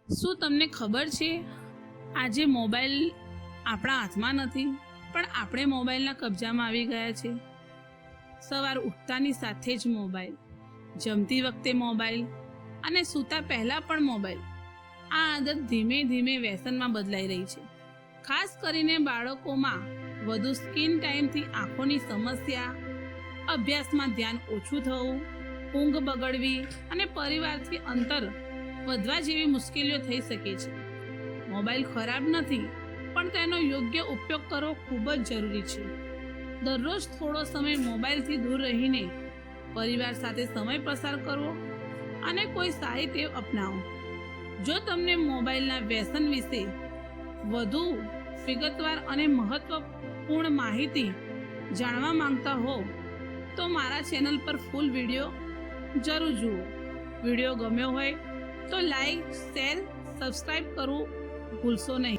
શું તમને ખબર છે આજે મોબાઈલ આપણા હાથમાં નથી પણ આપણે મોબાઈલના કબજામાં આવી ગયા છે। સવાર ઉઠતાની સાથે જ મોબાઈલ, જમતી વખતે મોબાઈલ અને સૂતા પહેલાં પણ મોબાઈલ। આ આદત ધીમે ધીમે વ્યસનમાં બદલાઈ રહી છે। ખાસ કરીને બાળકોમાં વધુ સ્ક્રીન ટાઈમથી આંખોની સમસ્યા, અભ્યાસમાં ધ્યાન ઓછું થવું, ઊંઘ બગડવી અને પરિવારથી અંતર વધવા જેવી મુશ્કેલીઓ થઈ શકે છે। મોબાઈલ ખરાબ નથી પણ તેનો યોગ્ય ઉપયોગ કરવો ખૂબ જ જરૂરી છે। દરરોજ થોડો સમય મોબાઈલથી દૂર રહીને પરિવાર સાથે સમય પસાર કરવો અને કોઈ સારી ટેવ અપનાવો। જો તમને મોબાઈલના વ્યસન વિશે વધુ વિગતવાર અને મહત્વપૂર્ણ માહિતી જાણવા માંગતા હો તો મારા ચેનલ પર ફૂલ વિડીયો જરૂર જુઓ। વિડીયો ગમ્યો હોય તો લાઈક, શેર, સબસ્ક્રાઈબ કરવું ભૂલશો નહીં।